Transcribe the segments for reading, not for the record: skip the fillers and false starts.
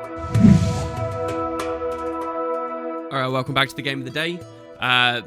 Alright, welcome back to the game of the day.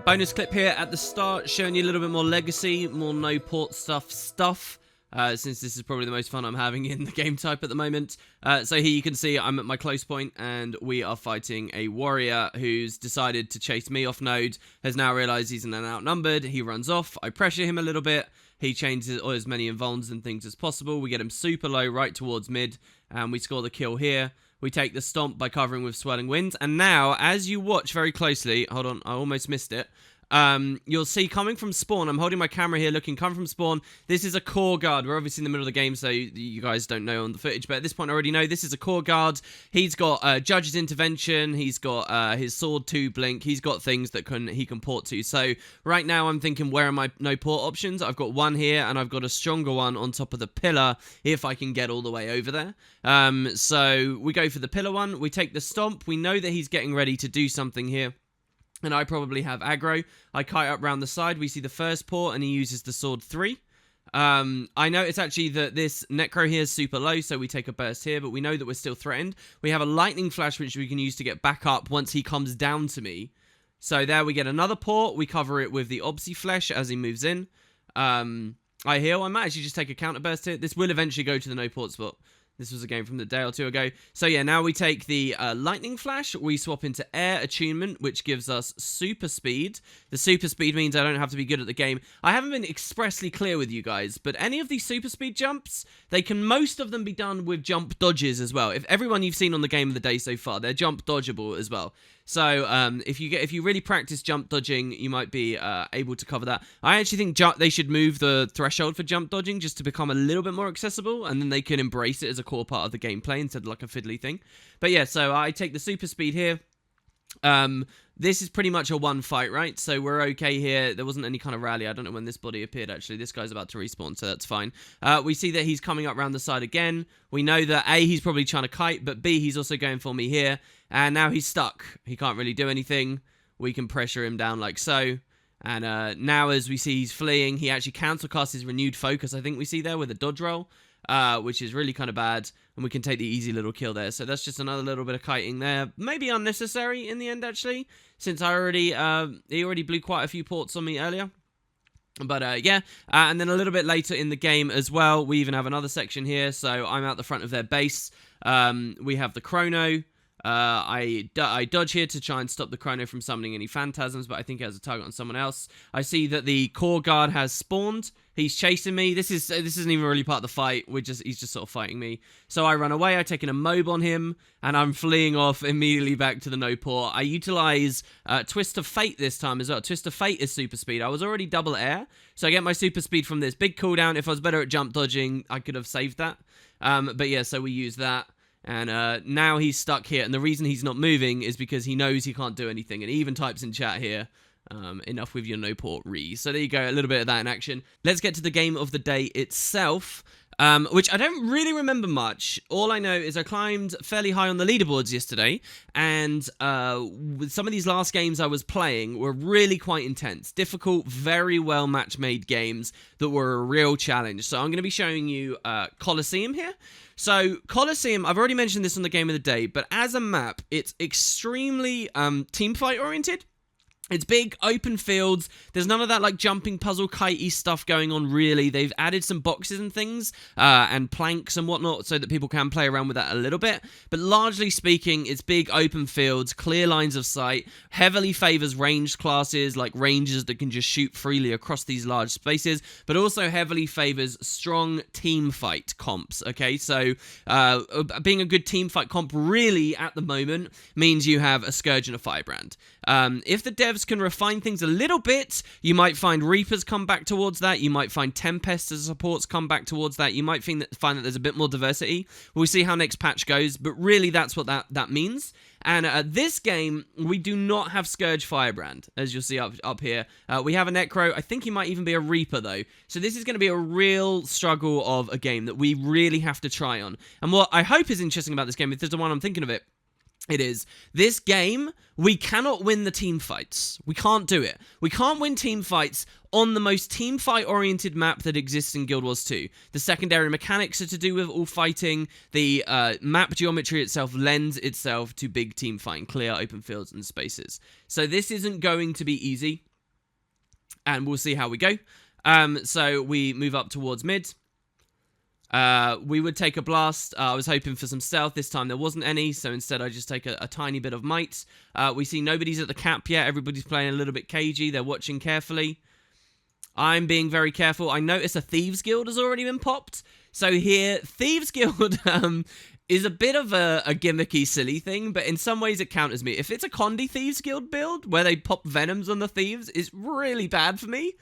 Bonus clip here at the start, showing you a little bit more legacy, more no port stuff, since this is probably the most fun I'm having in the game type at the moment. So here you can see I'm at my close point, and we are fighting a warrior who's decided to chase me off node, has now realised he's an outnumbered, he runs off, I pressure him a little bit, he changes as many invulns and things as possible, we get him super low right towards mid, and we score the kill here. We take the stomp by covering with swirling winds. And now, as you watch very closely, hold on, I almost missed it. You'll see coming from spawn, I'm holding my camera here looking, come from spawn, this is a core guard. We're obviously in the middle of the game, so you guys don't know on the footage, but at this point I already know this is a core guard. He's got Judge's Intervention, he's got his Sword 2 Blink, he's got things that he can port to. So right now I'm thinking, where are my no port options? I've got one here, and I've got a stronger one on top of the pillar, if I can get all the way over there. So we go for the pillar one, we take the stomp, we know that he's getting ready to do something here. And I probably have aggro. I kite up round the side. We see the first port, and he uses the sword 3. I notice actually that this necro here is super low, so we take a burst here, but we know that we're still threatened. We have a lightning flash, which we can use to get back up once he comes down to me. So there we get another port. We cover it with the Obsy Flesh as he moves in. I heal. I might actually just take a counter burst here. This will eventually go to the no port spot. This was a game from the day or two ago. So yeah, now we take the lightning flash, we swap into air attunement, which gives us super speed. The super speed means I don't have to be good at the game. I haven't been expressly clear with you guys, but any of these super speed jumps, most of them be done with jump dodges as well. If everyone you've seen on the game of the day so far, they're jump dodgeable as well. So if you really practice jump dodging, you might be able to cover that. I actually think they should move the threshold for jump dodging just to become a little bit more accessible, and then they can embrace it as a core part of the gameplay instead of like a fiddly thing. But yeah, so I take the super speed here. This is pretty much a one fight, right? So we're okay here. There wasn't any kind of rally. I don't know when this body appeared, actually. This guy's about to respawn, so that's fine. We see that he's coming up around the side again. We know that A, he's probably trying to kite, but B, he's also going for me here. And now he's stuck. He can't really do anything. We can pressure him down like so. And now as we see he's fleeing, he actually countercasts his renewed focus, I think we see there, with a dodge roll. Which is really kind of bad, and we can take the easy little kill there. So that's just another little bit of kiting there. Maybe unnecessary in the end, actually, since he already blew quite a few ports on me earlier. But yeah, and then a little bit later in the game as well, we even have another section here. So I'm out the front of their base. We have the chrono. I dodge here to try and stop the chrono from summoning any phantasms, but I think it has a target on someone else. I see that the core guard has spawned. He's chasing me. This isn't even really part of the fight. He's just sort of fighting me. So I run away. I take in a mob on him, and I'm fleeing off immediately back to the no port. I utilize Twist of Fate this time as well. Twist of Fate is super speed. I was already double air, so I get my super speed from this big cooldown. If I was better at jump dodging, I could have saved that. But yeah, so we use that. And now he's stuck here, and the reason he's not moving is because he knows he can't do anything, and he even types in chat here, enough with your no port re. So there you go, a little bit of that in action. Let's get to the game of the day itself, which I don't really remember much. All I know is I climbed fairly high on the leaderboards yesterday, and with some of these last games I was playing were really quite intense, difficult, very well match-made games that were a real challenge. So I'm going to be showing you Coliseum here. So, Coliseum, I've already mentioned this on the game of the day, but as a map, it's extremely teamfight oriented. It's big, open fields. There's none of that, like, jumping puzzle kitey stuff going on, really. They've added some boxes and things, and planks and whatnot, so that people can play around with that a little bit. But largely speaking, it's big, open fields, clear lines of sight, heavily favors ranged classes, like rangers that can just shoot freely across these large spaces, but also heavily favors strong team fight comps, okay? So, being a good team fight comp, really, at the moment, means you have a Scourge and a Firebrand. If the devs can refine things a little bit, you might find Reapers come back towards that, you might find Tempest as supports come back towards that, you might find that there's a bit more diversity. We'll see how next patch goes, but really that's what that means. And this game, we do not have Scourge Firebrand, as you'll see up here. We have a Necro. I think he might even be a Reaper, though. So this is going to be a real struggle of a game that we really have to try on. And what I hope is interesting about this game, if there's the one I'm thinking of it, It is. This game, we cannot win the team fights. We can't do it. We can't win team fights on the most team fight-oriented map that exists in Guild Wars 2. The secondary mechanics are to do with all fighting. The map geometry itself lends itself to big team fighting, clear open fields and spaces. So this isn't going to be easy, and we'll see how we go. So we move up towards mid. We would take a blast. I was hoping for some stealth. This time there wasn't any, so instead I just take a tiny bit of might. We see nobody's at the cap yet. Everybody's playing a little bit cagey. They're watching carefully. I'm being very careful. I notice a Thieves Guild has already been popped. So here, Thieves Guild is a bit of a gimmicky, silly thing, but in some ways it counters me. If it's a Condi Thieves Guild build, where they pop Venoms on the Thieves, it's really bad for me.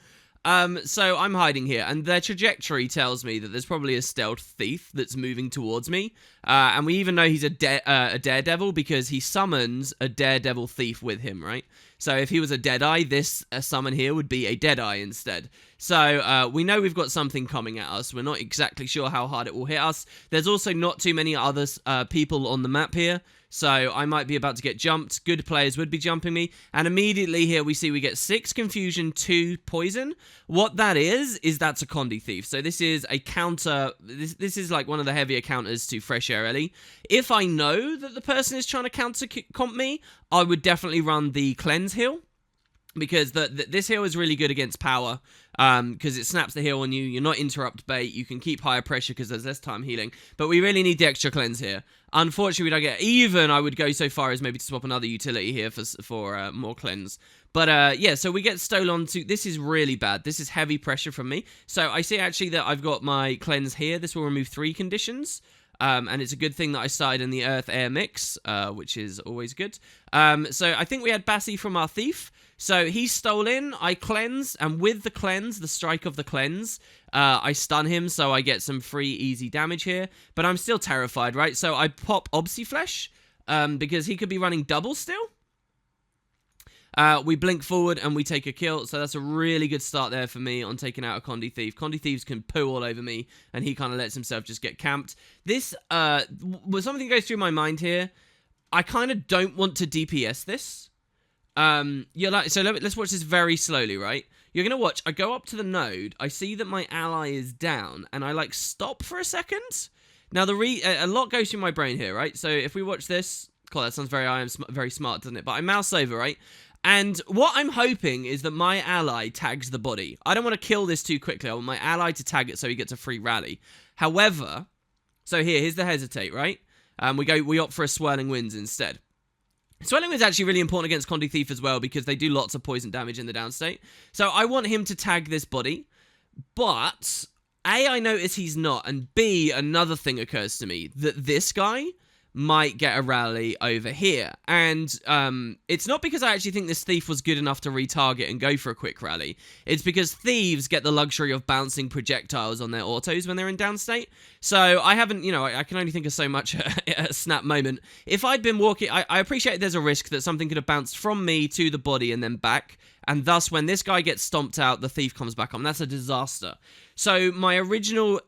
So I'm hiding here, and their trajectory tells me that there's probably a stealth thief that's moving towards me, and we even know he's a daredevil because he summons a daredevil thief with him, right? So if he was a Deadeye, this summon here would be a Deadeye instead. So we know we've got something coming at us. We're not exactly sure how hard it will hit us. There's also not too many other people on the map here, so I might be about to get jumped. Good players would be jumping me. And immediately here we see we get 6 confusion, 2 poison. What that is that's a Condi thief. So this is a counter. This is like one of the heavier counters to Fresh Air Ellie. If I know that the person is trying to counter comp me, I would definitely run the cleanse heal. Because this heal is really good against power, because it snaps the heal on you, you're not interrupt bait, you can keep higher pressure because there's less time healing, but we really need the extra cleanse here. Unfortunately, we don't get even, I would go so far as maybe to swap another utility here for more cleanse. But yeah, so we get stolen to, this is really bad, this is heavy pressure from me. So I see actually that I've got my cleanse here, this will remove 3 conditions. And it's a good thing that I started in the Earth-Air mix, which is always good. So I think we had Bassi from our Thief. So he stole in, I cleanse, and with the cleanse, the strike of the cleanse, I stun him, so I get some free, easy damage here. But I'm still terrified, right? So I pop Obsiflesh, because he could be running double still. We blink forward and we take a kill, so that's a really good start there for me on taking out a Condi Thief. Condi Thieves can poo all over me, and he kind of lets himself just get camped. This, was something goes through my mind here. I kind of don't want to DPS this. You're like, so let's watch this very slowly, right? You're gonna watch, I go up to the node, I see that my ally is down, and I like stop for a second. Now a lot goes through my brain here, right? So if we watch this, cool, that sounds very smart, doesn't it? But I mouse over, right? And what I'm hoping is that my ally tags the body. I don't want to kill this too quickly. I want my ally to tag it so he gets a free rally. However, so here's the hesitate, right? We opt for a Swirling Winds instead. Swirling Winds is actually really important against Condi Thief as well because they do lots of poison damage in the downstate. So I want him to tag this body, but A, I notice he's not, and B, another thing occurs to me, that this guy might get a rally over here. And it's not because I actually think this thief was good enough to retarget and go for a quick rally. It's because thieves get the luxury of bouncing projectiles on their autos when they're in downstate. So I haven't, I can only think of so much at a snap moment. If I'd been walking, I appreciate there's a risk that something could have bounced from me to the body and then back. And thus, when this guy gets stomped out, the thief comes back on. That's a disaster. So my original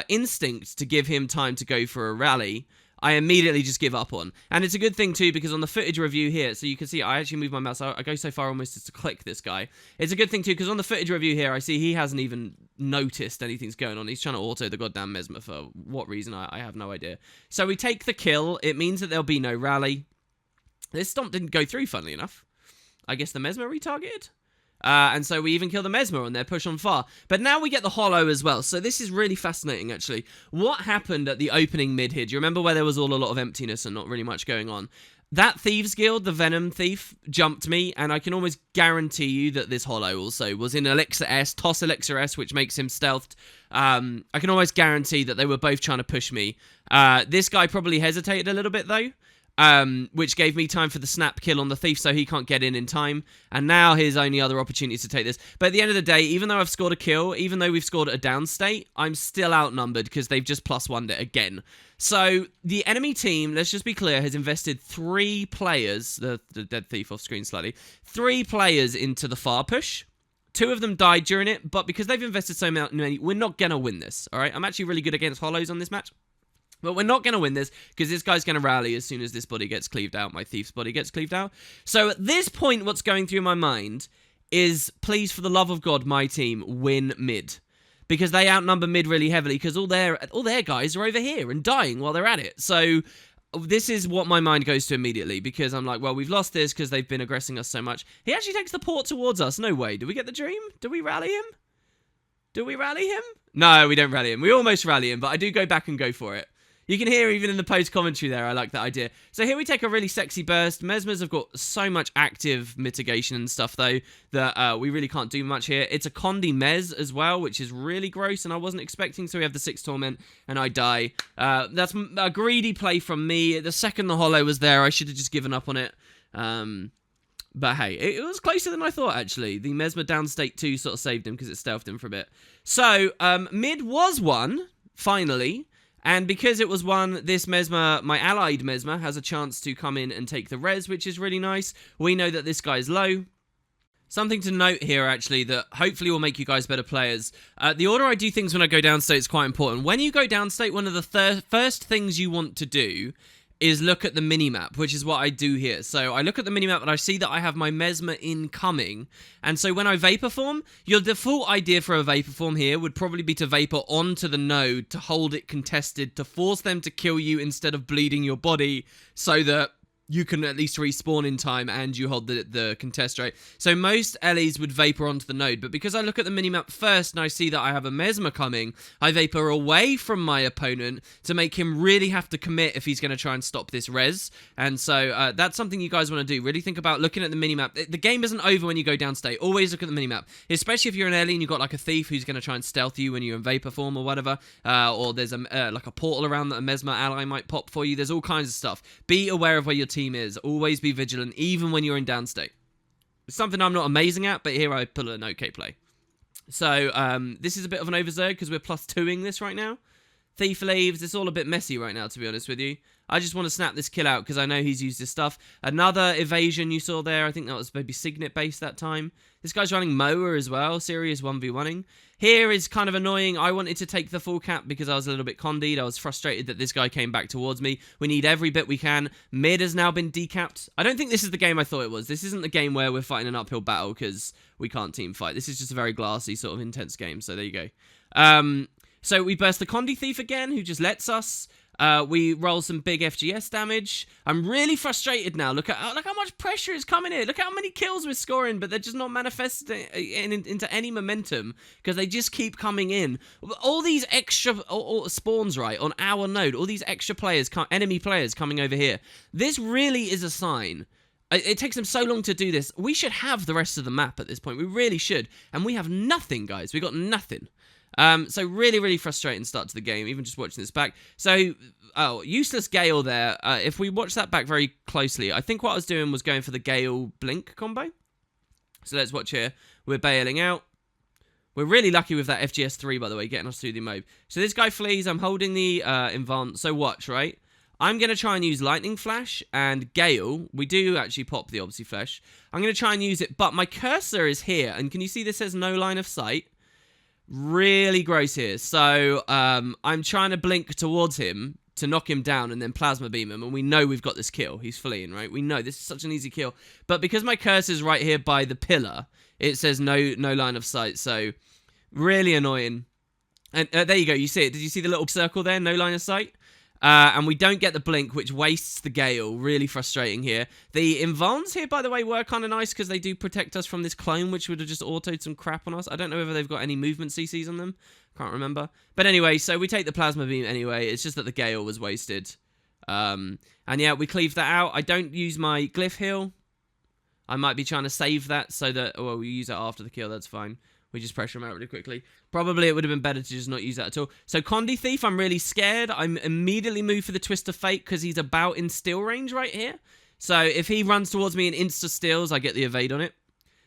instinct to give him time to go for a rally, I immediately just give up on. And it's a good thing too, because on the footage review here, so you can see I actually move my mouse, I go so far almost as to click this guy. It's a good thing too, because on the footage review here, I see he hasn't even noticed anything's going on. He's trying to auto the goddamn Mesmer for what reason, I have no idea. So we take the kill, it means that there'll be no rally. This stomp didn't go through, funnily enough. I guess the Mesmer retargeted? And so we even kill the Mesmer on their push on far. But now we get the Hollow as well. So this is really fascinating, actually. What happened at the opening mid here? Do you remember where there was all a lot of emptiness and not really much going on? That Thieves Guild, the Venom Thief, jumped me, and I can almost guarantee you that this Hollow also was in Elixir S, Toss Elixir S, which makes him stealthed. I can almost guarantee that they were both trying to push me. This guy probably hesitated a little bit, though. Which gave me time for the snap kill on the thief so he can't get in time, and now his only other opportunity is to take this. But at the end of the day, even though I've scored a kill, even though we've scored a downstate, I'm still outnumbered because they've just +1'd it again. So the enemy team, let's just be clear, has invested 3 players, the dead thief off screen slightly, 3 players into the far push. 2 of them died during it, but because they've invested so many, we're not gonna win this, alright? I'm actually really good against hollows on this match. But we're not going to win this, because this guy's going to rally as soon as this body gets cleaved out. My thief's body gets cleaved out. So at this point, what's going through my mind is, please, for the love of God, my team, win mid. Because they outnumber mid really heavily, because all their guys are over here and dying while they're at it. So this is what my mind goes to immediately, because I'm like, well, we've lost this because they've been aggressing us so much. He actually takes the port towards us. No way. Do we get the dream? Do we rally him? Do we rally him? No, we don't rally him. We almost rally him, but I do go back and go for it. You can hear even in the post-commentary there, I like that idea. So here we take a really sexy burst. Mesmers have got so much active mitigation and stuff, though, that we really can't do much here. It's a Condi Mez as well, which is really gross, and I wasn't expecting. So we have the 6 Torment, and I die. That's a greedy play from me. The second the Hollow was there, I should have just given up on it. But hey, it was closer than I thought, actually. The Mesmer downstate 2 sort of saved him because it stealthed him for a bit. So, mid was won, finally. And because it was one, this Mesmer, my allied Mesmer, has a chance to come in and take the res, which is really nice. We know that this guy is low. Something to note here, actually, that hopefully will make you guys better players. The order I do things when I go downstate is quite important. When you go downstate, one of the first things you want to do is look at the minimap, which is what I do here. So I look at the minimap and I see that I have my Mesmer incoming. And so when I Vapor Form, your default idea for a Vapor Form here would probably be to Vapor onto the node, to hold it contested, to force them to kill you instead of bleeding your body, so that you can at least respawn in time and you hold the contest rate. So most LEs would Vapor onto the node, but because I look at the minimap first and I see that I have a Mesmer coming, I Vapor away from my opponent to make him really have to commit if he's going to try and stop this res. And so that's something you guys want to do. Really think about looking at the minimap. The game isn't over when you go downstate. Always look at the minimap, especially if you're an LE and you've got like a thief who's going to try and stealth you when you're in Vapor Form or whatever, or there's like a portal around that a Mesmer ally might pop for you. There's all kinds of stuff. Be aware of where your team is. Always be vigilant, even when you're in downstate. It's something I'm not amazing at, but here I pull an okay play. So, this is a bit of an overzerg, because we're +2ing this right now. Thief leaves. It's all a bit messy right now, to be honest with you. I just want to snap this kill out, because I know he's used his stuff. Another evasion you saw there. I think that was maybe Signet based that time. This guy's running Moa as well. Serious 1v1ing. Here is kind of annoying. I wanted to take the full cap because I was a little bit condied. I was frustrated that this guy came back towards me. We need every bit we can. Mid has now been decapped. I don't think this is the game I thought it was. This isn't the game where we're fighting an uphill battle because we can't team fight. This is just a very glassy, sort of intense game. So there you go. So we burst the Condi Thief again, who just lets us. We roll some big FGS damage. I'm really frustrated now. Look how much pressure is coming here. Look how many kills we're scoring, but they're just not manifesting into any momentum because they just keep coming in. All these extra spawns, right, on our node. All these extra players, enemy players coming over here. This really is a sign. It takes them so long to do this. We should have the rest of the map at this point. We really should. And we have nothing, guys. We got nothing. So really, really frustrating start to the game, even just watching this back. So, useless Gale there. If we watch that back very closely, I think what I was doing was going for the Gale Blink combo. So let's watch here. We're bailing out. We're really lucky with that FGS3, by the way, getting us through the mob. So this guy flees. I'm holding the Invant. So watch, right? I'm going to try and use Lightning Flash and Gale. We do actually pop the Obsi Flash. I'm going to try and use it, but my cursor is here. And can you see this says no line of sight? Really gross here. So I'm trying to blink towards him to knock him down and then plasma beam him, and we know we've got this kill. He's fleeing, right? We know this is such an easy kill, but because my cursor is right here by the pillar, it says no line of sight. So really annoying. And there you go. You see it. Did you see the little circle there? No line of sight. And we don't get the blink, which wastes the Gale. Really frustrating here. The Invans here, by the way, were kind of nice because they do protect us from this clone, which would have just autoed some crap on us. I don't know whether they've got any movement CCs on them. Can't remember. But anyway, so we take the Plasma Beam anyway. It's just that the Gale was wasted. And yeah, we cleave that out. I don't use my Glyph Heal. I might be trying to save that so that... Well, we use it after the kill. That's fine. We just pressure him out really quickly. Probably it would have been better to just not use that at all. So Condi Thief, I'm really scared. I'm immediately moved for the Twist of Fate because he's about in steal range right here. So if he runs towards me and insta-steals, I get the evade on it.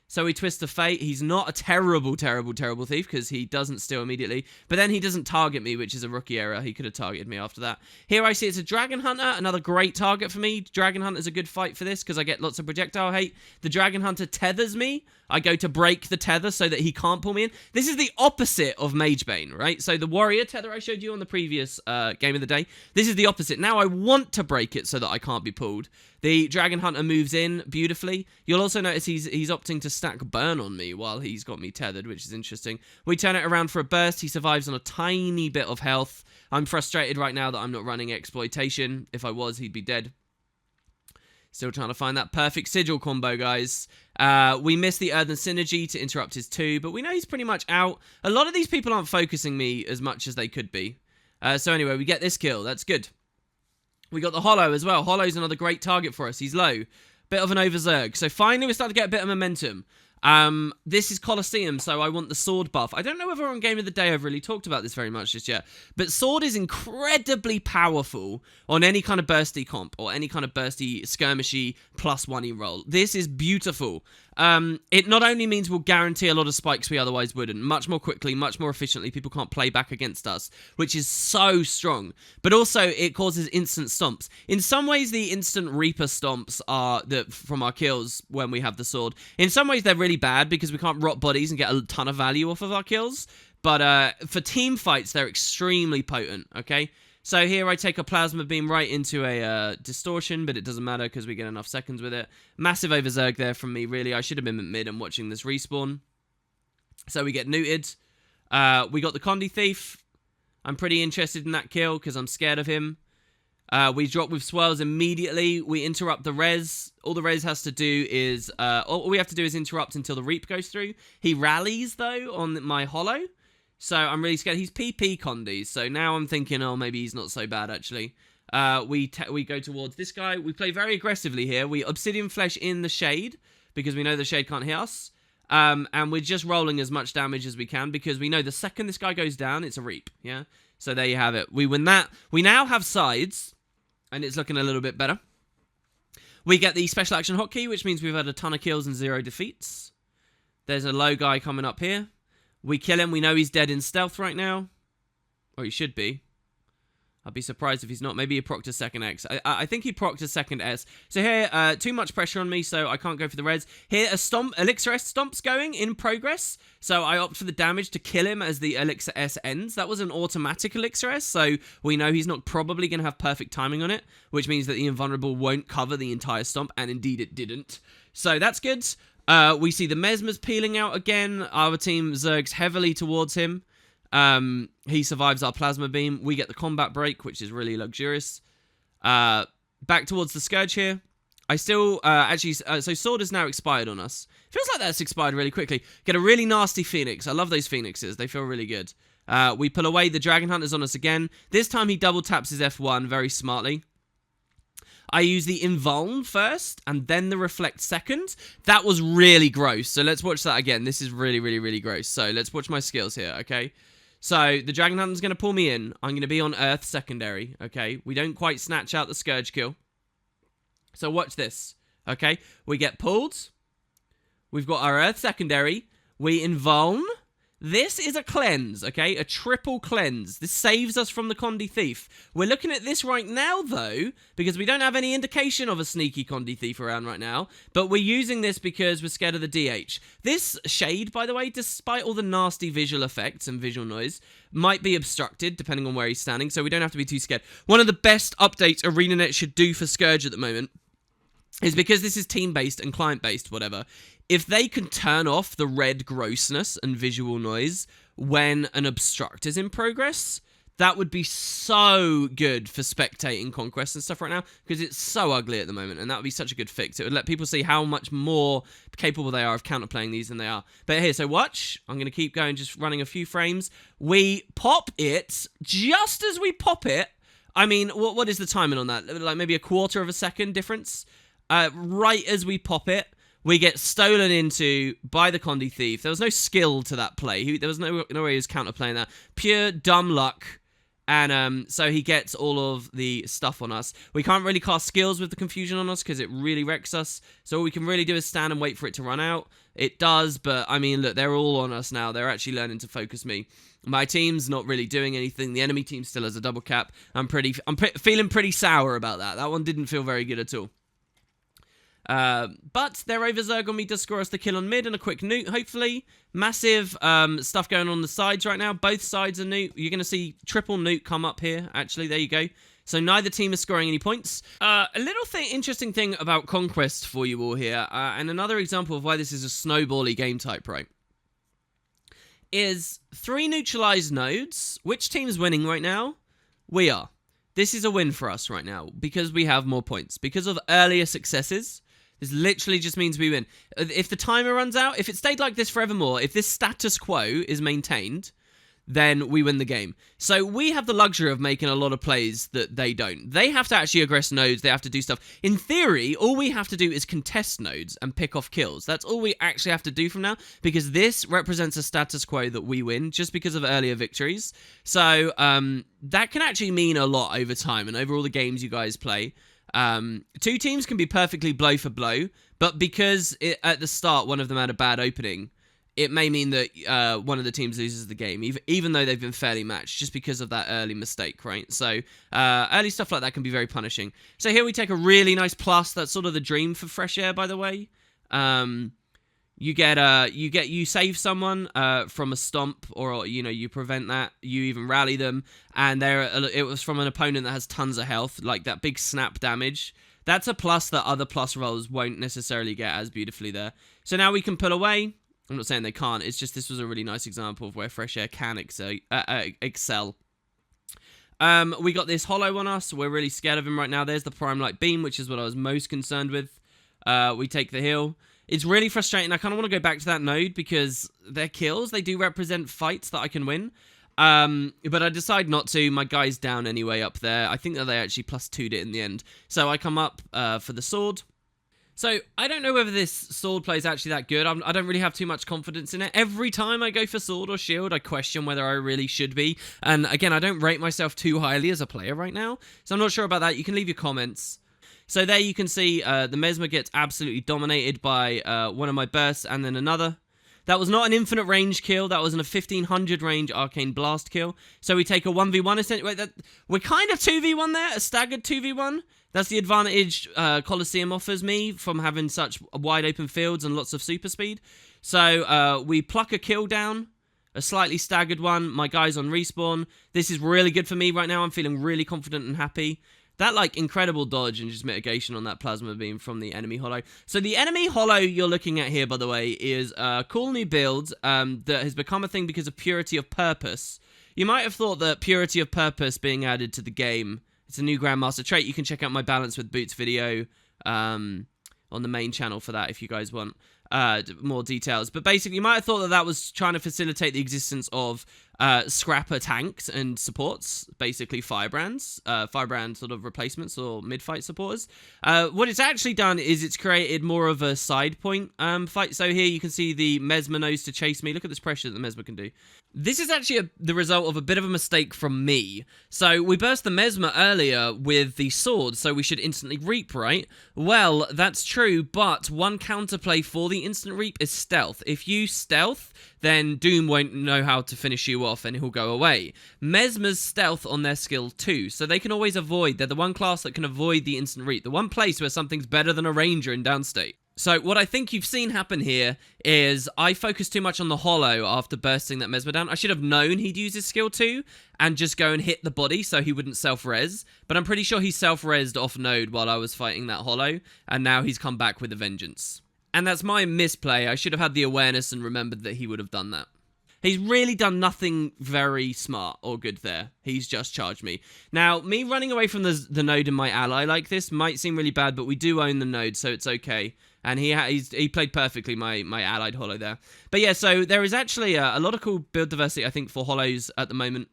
So we twist of fate. He's not a terrible thief because he doesn't steal immediately. But then he doesn't target me, which is a rookie error. He could have targeted me after that. Here I see it's a Dragon Hunter, another great target for me. Dragon Hunter's a good fight for this because I get lots of projectile hate. The Dragon Hunter tethers me. I go to break the tether so that he can't pull me in. This is the opposite of Magebane, right? So the warrior tether I showed you on the previous game of the day, this is the opposite. Now I want to break it so that I can't be pulled. The Dragon Hunter moves in beautifully. You'll also notice he's opting to stack burn on me while he's got me tethered, which is interesting. We turn it around for a burst. He survives on a tiny bit of health. I'm frustrated right now that I'm not running exploitation. If I was, he'd be dead. Still trying to find that perfect sigil combo, guys. We missed the Earthen Synergy to interrupt his 2, but we know he's pretty much out. A lot of these people aren't focusing me as much as they could be. So anyway, we get this kill. That's good. We got the Hollow as well. Hollow's another great target for us. He's low. Bit of an overzerg. So finally we're starting to get a bit of momentum. This is Coliseum, so I want the sword buff. I don't know whether on Game of the Day I've really talked about this very much just yet, but sword is incredibly powerful on any kind of bursty comp or any kind of bursty skirmishy +1e roll. This is beautiful. It not only means we'll guarantee a lot of spikes we otherwise wouldn't, much more quickly, much more efficiently, people can't play back against us, which is so strong, but also it causes instant stomps. In some ways, the instant Reaper stomps are from our kills when we have the sword. In some ways, they're really bad because we can't rot bodies and get a ton of value off of our kills, but for team fights, they're extremely potent, okay? So here I take a Plasma Beam right into a Distortion, but it doesn't matter because we get enough seconds with it. Massive overzerg there from me, really. I should have been mid and watching this respawn. So we get neutered. We got the Condi Thief. I'm pretty interested in that kill because I'm scared of him. We drop with swirls immediately. We interrupt the res. All the res has to do is... all we have to do is interrupt until the Reap goes through. He rallies, though, on my Hollow. So I'm really scared. He's PP Condies. So now I'm thinking, oh, maybe he's not so bad, actually. We go towards this guy. We play very aggressively here. We Obsidian Flesh in the Shade because we know the Shade can't hit us. And we're just rolling as much damage as we can because we know the second this guy goes down, it's a Reap. Yeah. So there you have it. We win that. We now have sides, and it's looking a little bit better. We get the Special Action Hotkey, which means we've had a ton of kills and 0 defeats. There's a low guy coming up here. We kill him. We know he's dead in stealth right now. Or he should be. I'd be surprised if he's not. Maybe he procced a second X. I think he procced a second S. So here, too much pressure on me, so I can't go for the res. Here, Elixir S stomp's going in progress. So I opt for the damage to kill him as the Elixir S ends. That was an automatic Elixir S, so we know he's not probably going to have perfect timing on it, which means that the Invulnerable won't cover the entire stomp, and indeed it didn't. So that's good. We see the Mesmers peeling out again. Our team zergs heavily towards him. He survives our Plasma Beam. We get the Combat Break, which is really luxurious. Back towards the Scourge here. I still, so Sword is now expired on us. Feels like that's expired really quickly. Get a really nasty Phoenix. I love those Phoenixes. They feel really good. We pull away. The Dragon Hunter's on us again. This time he double taps his F1 very smartly. I use the Invuln first, and then the Reflect second. That was really gross, so let's watch that again. This is really, really, really gross. So let's watch my skills here, okay? So the Dragon Hunter's going to pull me in. I'm going to be on Earth secondary, okay? We don't quite snatch out the Scourge kill. So watch this, okay? We get pulled. We've got our Earth secondary. We Invuln. This is a cleanse, okay? A triple cleanse. This saves us from the Condi Thief. We're looking at this right now, though, because we don't have any indication of a sneaky Condi Thief around right now, but we're using this because we're scared of the DH. This Shade, by the way, despite all the nasty visual effects and visual noise, might be obstructed, depending on where he's standing, so we don't have to be too scared. One of the best updates ArenaNet should do for Scourge at the moment is because this is team-based and client-based, whatever. If they can turn off the red grossness and visual noise when an obstruct is in progress, that would be so good for spectating Conquest and stuff right now, because it's so ugly at the moment, and that would be such a good fix. It would let people see how much more capable they are of counterplaying these than they are. But here, so watch. I'm going to keep going, just running a few frames. We pop it. Just as we pop it, I mean, what is the timing on that? Like maybe a quarter of a second difference? Right as we pop it, we get stolen into by the Condi Thief. There was no skill to that play. There was no way he was counterplaying that. Pure dumb luck. And so he gets all of the stuff on us. We can't really cast skills with the confusion on us because it really wrecks us. So all we can really do is stand and wait for it to run out. It does, but I mean, look, they're all on us now. They're actually learning to focus me. My team's not really doing anything. The enemy team still has a double cap. I'm feeling pretty sour about that. That one didn't feel very good at all. But their Overzerg on me does score us the kill on mid and a quick nuke, hopefully. Massive stuff going on the sides right now. Both sides are nuke. You're going to see triple nuke come up here, actually. There you go. So neither team is scoring any points. A little interesting thing about Conquest for you all here, and another example of why this is a snowbally game type, right, is 3 neutralized nodes. Which team's winning right now? We are. This is a win for us right now because we have more points. Because of earlier successes, this literally just means we win. If the timer runs out, if it stayed like this forevermore, if this status quo is maintained, then we win the game. So we have the luxury of making a lot of plays that they don't. They have to actually aggress nodes. They have to do stuff. In theory, all we have to do is contest nodes and pick off kills. That's all we actually have to do from now, because this represents a status quo that we win just because of earlier victories. So that can actually mean a lot over time and over all the games you guys play. 2 teams can be perfectly blow for blow, but because at the start one of them had a bad opening, it may mean that one of the teams loses the game, even though they've been fairly matched, just because of that early mistake, right? So early stuff like that can be very punishing. So here we take a really nice plus. That's sort of the dream for Fresh Air, by the way. You save someone from a stomp, or you prevent that. You even rally them, and it was from an opponent that has tons of health, like that big snap damage. That's a plus that other plus rolls won't necessarily get as beautifully there. So now we can pull away. I'm not saying they can't. It's just this was a really nice example of where Fresh Air can excel. We got this hollow on us. We're really scared of him right now. There's the Prime Light Beam, which is what I was most concerned with. We take the heal. It's really frustrating. I kind of want to go back to that node because their kills, they do represent fights that I can win. But I decide not to. My guy's down anyway up there. I think that they actually +2'd it in the end. So I come up for the sword. So I don't know whether this sword play is actually that good. I don't really have too much confidence in it. Every time I go for sword or shield, I question whether I really should be. And again, I don't rate myself too highly as a player right now. So I'm not sure about that. You can leave your comments. So there you can see the Mesmer gets absolutely dominated by one of my bursts and then another. That was not an infinite range kill. That was a 1500 range Arcane Blast kill. So we take a 1v1 essentially. We're kind of 2v1 there, a staggered 2v1. That's the advantage Coliseum offers me from having such wide open fields and lots of super speed. So we pluck a kill down, a slightly staggered one. My guy's on respawn. This is really good for me right now. I'm feeling really confident and happy. That, incredible dodge and just mitigation on that plasma beam from the enemy hollow. So the enemy hollow you're looking at here, by the way, is a cool new build that has become a thing because of Purity of Purpose. You might have thought that Purity of Purpose being added to the game, it's a new Grandmaster trait. You can check out my Balance with Boots video on the main channel for that if you guys want more details. But basically, you might have thought that was trying to facilitate the existence of scrapper tanks and supports, basically firebrand sort of replacements or mid-fight supporters. What it's actually done is it's created more of a side point fight. So here you can see the Mesmer knows to chase me. Look at this pressure that the Mesmer can do. This is actually the result of a bit of a mistake from me. So we burst the Mesmer earlier with the sword, so we should instantly reap, right? Well, that's true, but one counterplay for the instant reap is stealth. If you stealth, then Doom won't know how to finish you off and he'll go away. Mesmer's stealth on their skill too, so they can always avoid. They're the one class that can avoid the instant reap, the one place where something's better than a ranger in downstate. So what I think you've seen happen here is I focused too much on the hollow after bursting that Mesmer down. I should have known he'd use his skill 2 and just go and hit the body so he wouldn't self-res. But I'm pretty sure he self-resed off node while I was fighting that hollow, and now he's come back with a vengeance. And that's my misplay. I should have had the awareness and remembered that he would have done that. He's really done nothing very smart or good there. He's just charged me. Now, me running away from the node and my ally like this might seem really bad, but we do own the node, so it's okay. And he played perfectly, my allied hollow there. But yeah, so there is actually a lot of cool build diversity, I think, for hollows at the moment.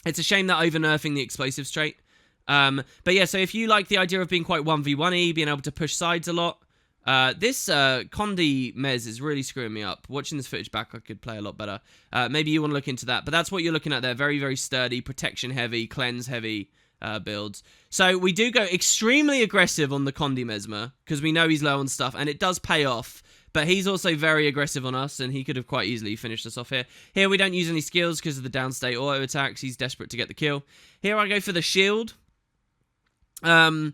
It's a shame that over-nerfing the explosives trait. But yeah, so if you like the idea of being quite 1v1-y, being able to push sides a lot, This Condi Mez is really screwing me up. Watching this footage back, I could play a lot better. Maybe you want to look into that. But that's what you're looking at there. Very, very sturdy, protection heavy, cleanse heavy builds. So we do go extremely aggressive on the Condi Mesmer because we know he's low on stuff, and it does pay off. But he's also very aggressive on us, and he could have quite easily finished us off here. Here we don't use any skills because of the downstate auto attacks. He's desperate to get the kill. Here I go for the shield. I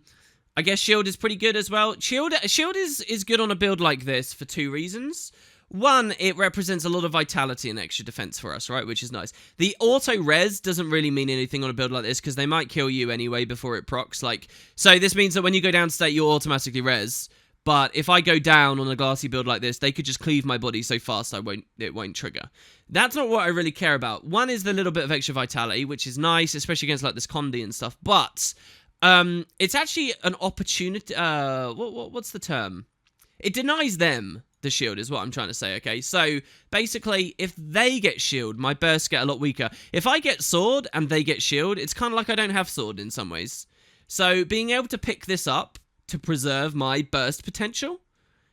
guess shield is pretty good as well. Shield is good on a build like this for two reasons. One, it represents a lot of vitality and extra defense for us, right? Which is nice. The auto-res doesn't really mean anything on a build like this because they might kill you anyway before it procs. So this means that when you go down state, you'll automatically res. But if I go down on a glassy build like this, they could just cleave my body so fast it won't trigger. That's not what I really care about. One is the little bit of extra vitality, which is nice, especially against like this Condi and stuff. But it's actually an opportunity. What's the term? It denies them the shield is what I'm trying to say, okay? So basically, if they get shield, my bursts get a lot weaker. If I get sword and they get shield, it's kind of like I don't have sword in some ways. So being able to pick this up to preserve my burst potential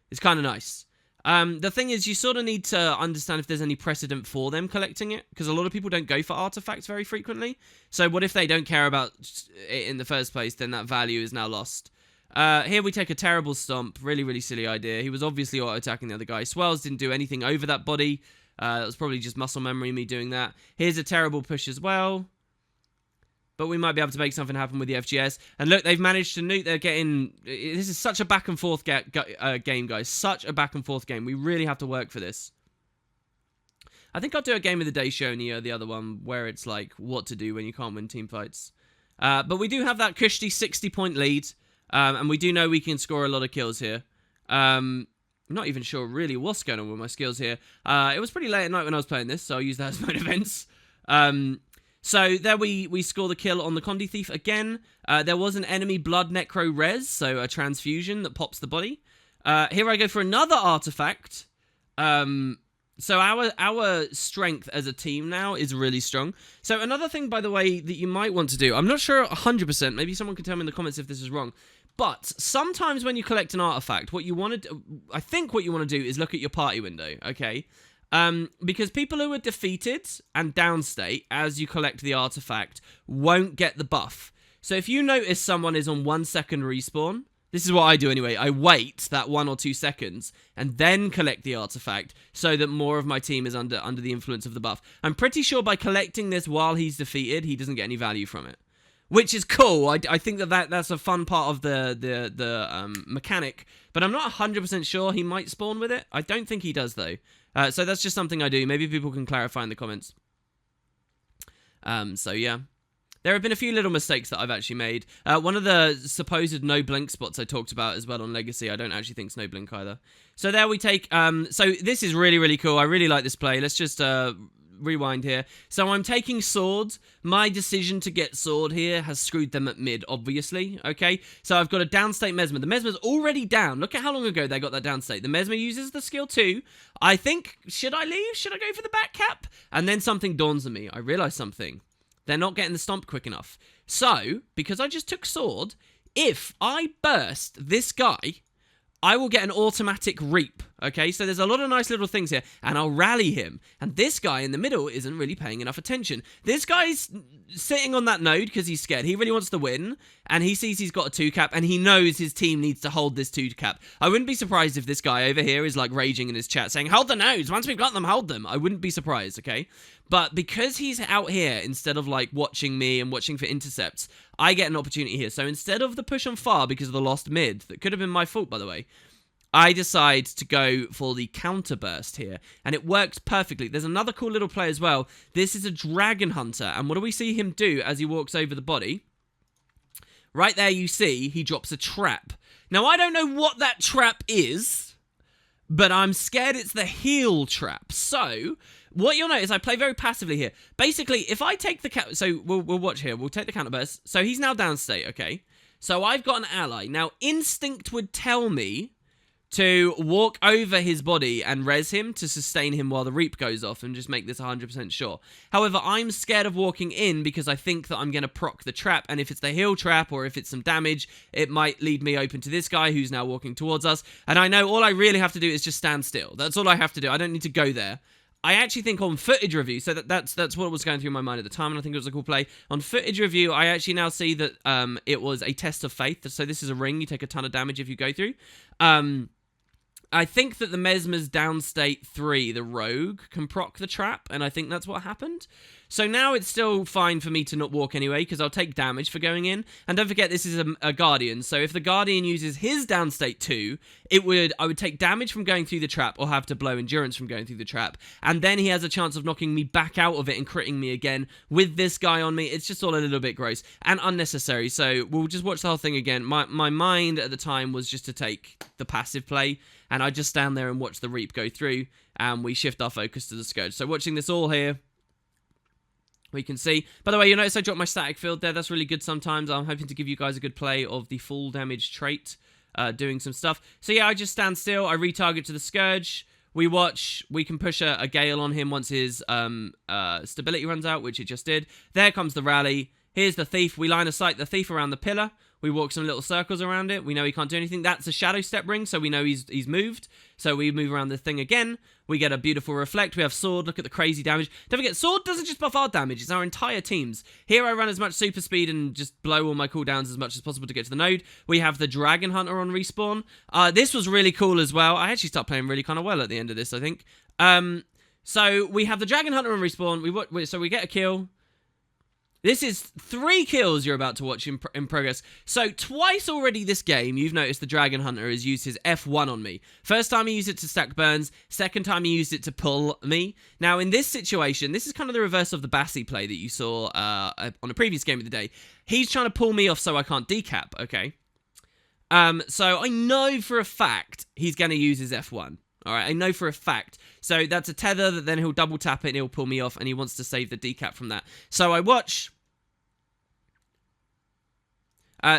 is kind of nice. The thing is, you sort of need to understand if there's any precedent for them collecting it, because a lot of people don't go for artifacts very frequently. So what if they don't care about it in the first place, then that value is now lost. Here we take a terrible stomp. Really, really silly idea. He was obviously auto-attacking the other guy. Swells didn't do anything over that body. That was probably just muscle memory, me doing that. Here's a terrible push as well. But we might be able to make something happen with the FGS. And look, they've managed to nuke. They're getting... This is such a back-and-forth game, guys. Such a back-and-forth game. We really have to work for this. I think I'll do a Game of the Day show near the other one, where it's like, what to do when you can't win team fights. But we do have that cushy 60-point lead. And we do know we can score a lot of kills here. I'm not even sure really what's going on with my skills here. It was pretty late at night when I was playing this, so I'll use that as my defense. So there we score the kill on the Condi Thief again. There was an enemy blood necro res, so a transfusion that pops the body. Here I go for another artifact. So our strength as a team now is really strong. So another thing, by the way, that you might want to do, I'm not sure 100%, maybe someone can tell me in the comments if this is wrong, but sometimes when you collect an artifact, what you want to do, I think what you want to do is look at your party window, okay? Because people who are defeated and downstate as you collect the artifact won't get the buff. So if you notice someone is on 1 second respawn, this is what I do anyway, I wait that 1 or 2 seconds and then collect the artifact so that more of my team is under the influence of the buff. I'm pretty sure by collecting this while he's defeated, he doesn't get any value from it. Which is cool. I think that's a fun part of the mechanic, but I'm not 100% sure he might spawn with it. I don't think he does though. So that's just something I do. Maybe people can clarify in the comments. So yeah. There have been a few little mistakes that I've actually made. One of the supposed no blink spots I talked about as well on Legacy, I don't actually think it's no blink either. So there we take, so this is really, really cool. I really like this play. Let's just rewind here. So I'm taking sword. My decision to get sword here has screwed them at mid, obviously, okay? So I've got a downstate Mesmer. The Mesmer's already down. Look at how long ago they got that downstate. The Mesmer uses the skill 2. I think, should I leave? Should I go for the back cap? And then something dawns on me. I realize something. They're not getting the stomp quick enough. So, because I just took sword, if I burst this guy, I will get an automatic reap, okay? So there's a lot of nice little things here, and I'll rally him. And this guy in the middle isn't really paying enough attention. This guy's sitting on that node because he's scared. He really wants to win, and he sees he's got a 2-cap, and he knows his team needs to hold this 2-cap. I wouldn't be surprised if this guy over here is like raging in his chat saying, hold the nodes, once we've got them, hold them. I wouldn't be surprised, okay? But because he's out here, instead of like watching me and watching for intercepts, I get an opportunity here. So instead of the push on far because of the lost mid, that could have been my fault, by the way, I decide to go for the counter burst here. And it works perfectly. There's another cool little play as well. This is a Dragon Hunter. And what do we see him do as he walks over the body? Right there you see he drops a trap. Now, I don't know what that trap is, but I'm scared it's the heal trap. So what you'll notice, I play very passively here. Basically, if I take the... So we'll watch here. We'll take the counter burst. So he's now downstate, okay? So I've got an ally. Now, instinct would tell me to walk over his body and res him to sustain him while the reap goes off and just make this 100% sure. However, I'm scared of walking in because I think that I'm going to proc the trap, and if it's the heal trap or if it's some damage, it might lead me open to this guy who's now walking towards us, and I know all I really have to do is just stand still. That's all I have to do. I don't need to go there. I actually think on footage review, so that's what was going through my mind at the time, and I think it was a cool play. On footage review, I actually now see that it was a test of faith, so this is a ring, you take a ton of damage if you go through. I think that the Mesmer's downstate 3, the rogue, can proc the trap, and I think that's what happened. So now it's still fine for me to not walk anyway, because I'll take damage for going in. And don't forget, this is a Guardian, so if the Guardian uses his downstate 2, I would take damage from going through the trap, or have to blow endurance from going through the trap. And then he has a chance of knocking me back out of it and critting me again with this guy on me. It's just all a little bit gross and unnecessary, so we'll just watch the whole thing again. My mind at the time was just to take the passive play, and I just stand there and watch the reap go through, and we shift our focus to the Scourge. So watching this all here, we can see. By the way, you'll notice I dropped my static field there. That's really good sometimes. I'm hoping to give you guys a good play of the full damage trait, doing some stuff. So yeah, I just stand still. I retarget to the Scourge. We watch. We can push a Gale on him once his stability runs out, which it just did. There comes the rally. Here's the Thief. We line of sight the Thief around the pillar. We walk some little circles around it. We know he can't do anything. That's a shadow step ring, so we know he's moved. So we move around the thing again. We get a beautiful reflect. We have Sword. Look at the crazy damage. Don't forget, Sword doesn't just buff our damage. It's our entire team's. Here I run as much super speed and just blow all my cooldowns as much as possible to get to the node. We have the Dragon Hunter on respawn. This was really cool as well. I actually start playing really kind of well at the end of this, I think. So we have the Dragon Hunter on respawn. So we get a kill. This is 3 kills you're about to watch in progress. So twice already this game, you've noticed the Dragon Hunter has used his F1 on me. First time he used it to stack burns. Second time he used it to pull me. Now in this situation, this is kind of the reverse of the Bassi play that you saw on a previous game of the day. He's trying to pull me off so I can't decap, okay? So I know for a fact he's going to use his F1. Alright, I know for a fact. So that's a tether that then he'll double tap it and he'll pull me off, and he wants to save the decap from that. So I watch.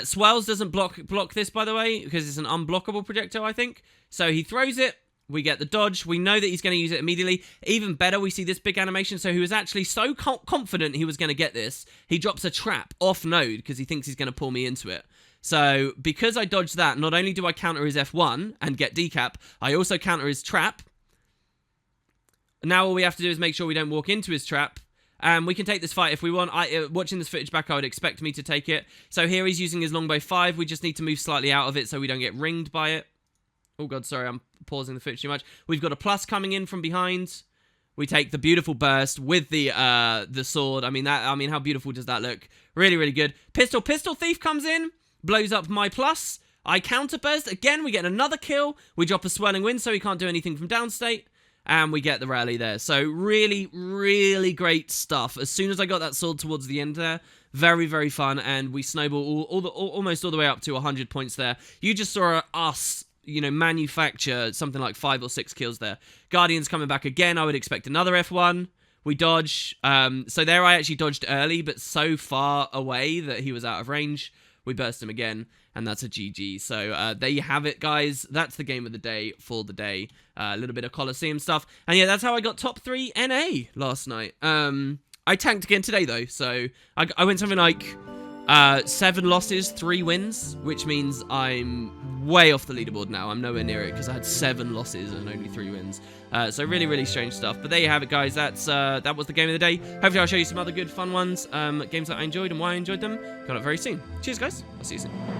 Swells doesn't block this, by the way, because it's an unblockable projectile, I think. So he throws it. We get the dodge. We know that he's going to use it immediately. Even better, we see this big animation. So he was actually so confident he was going to get this, he drops a trap off node because he thinks he's going to pull me into it. So, because I dodged that, not only do I counter his F1 and get decap, I also counter his trap. Now all we have to do is make sure we don't walk into his trap. We can take this fight if we want. Watching this footage back, I would expect me to take it. So here he's using his longbow 5. We just need to move slightly out of it so we don't get ringed by it. Oh god, sorry, I'm pausing the footage too much. We've got a plus coming in from behind. We take the beautiful burst with the sword. I mean, how beautiful does that look? Really, really good. Pistol Thief comes in. Blows up my plus. I counterburst. Again, we get another kill. We drop a Swirling Wind so he can't do anything from downstate. And we get the rally there. So really, really great stuff. As soon as I got that sword towards the end there, very, very fun. And we snowball almost all the way up to 100 points there. You just saw us, manufacture something like 5 or 6 kills there. Guardian's coming back again. I would expect another F1. We dodge. So there I actually dodged early, but so far away that he was out of range. We burst him again, and that's a GG. So there you have it, guys. That's the game of the day for the day. A little bit of Coliseum stuff. And yeah, that's how I got top 3 NA last night. I tanked again today, though. So I went something like 7 losses, 3 wins, which means I'm way off the leaderboard now. I'm nowhere near it because I had 7 losses and only 3 wins. So really, really strange stuff. But there you have it, guys. That was the game of the day. Hopefully I'll show you some other good fun ones. Games that I enjoyed and why I enjoyed them. Got up very soon. Cheers, guys. I'll see you soon.